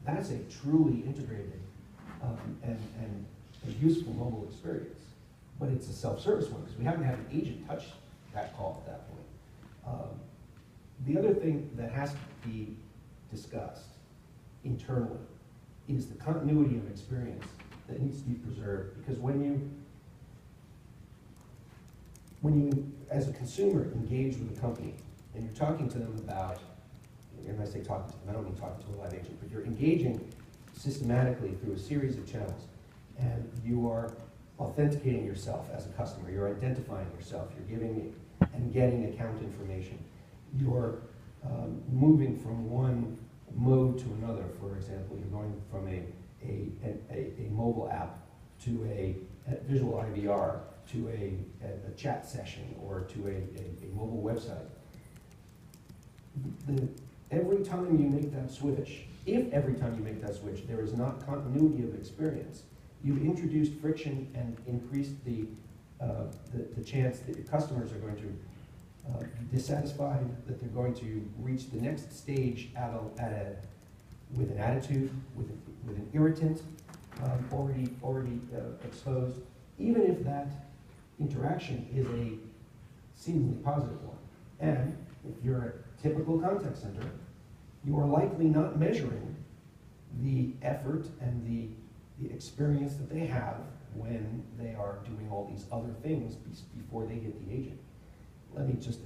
that's a truly integrated and a useful mobile experience. But it's a self-service one, because we haven't had an agent touch that call at that point. The other thing that has to be discussed internally is the continuity of experience that needs to be preserved. Because when you, as a consumer, engage with a company and you're talking to them about, and I say talking to them, I don't mean talking to a live agent, but you're engaging systematically through a series of channels, and you are authenticating yourself as a customer, you're identifying yourself, you're giving and getting account information, you're moving from one mode to another. For example, you're going from a mobile app to a visual IVR to a chat session or to a mobile website. Every time you make that switch, if every time you make that switch there is not continuity of experience, you've introduced friction and increased the chance that your customers are going to be dissatisfied, that they're going to reach the next stage with an attitude, with an irritant already exposed, even if that interaction is a seemingly positive one. And if you're a typical contact center, you are likely not measuring the effort and the experience that they have when they are doing all these other things before they hit the agent. Let me just,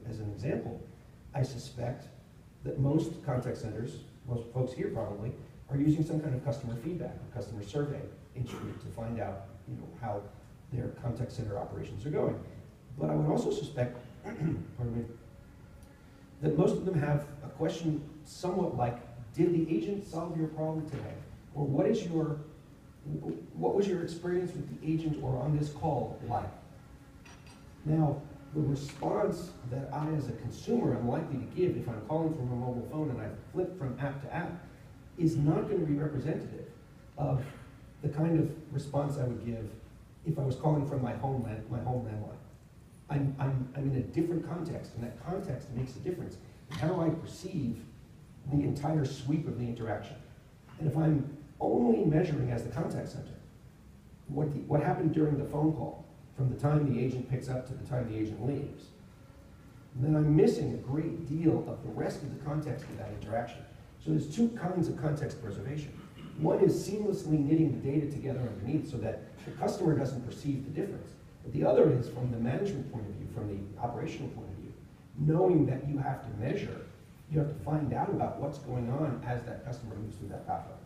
as an example, I suspect that most contact centers, most folks here probably, are using some kind of customer feedback or customer survey instrument to find out, how their contact center operations are going. But I would also suspect, pardon me, that most of them have a question somewhat like, did the agent solve your problem today? Or what was your experience with the agent or on this call like? Now, the response that I as a consumer am likely to give if I'm calling from a mobile phone and I flip from app to app is not going to be representative of the kind of response I would give if I was calling from my home landline. I'm in a different context, and that context makes a difference in how I perceive the entire sweep of the interaction. And if I'm only measuring as the contact center what happened during the phone call, from the time the agent picks up to the time the agent leaves, then I'm missing a great deal of the rest of the context of that interaction. So there's two kinds of context preservation. One is seamlessly knitting the data together underneath so that the customer doesn't perceive the difference. But the other is from the management point of view, from the operational point of view, knowing that you have to measure, you have to find out about what's going on as that customer moves through that pathway.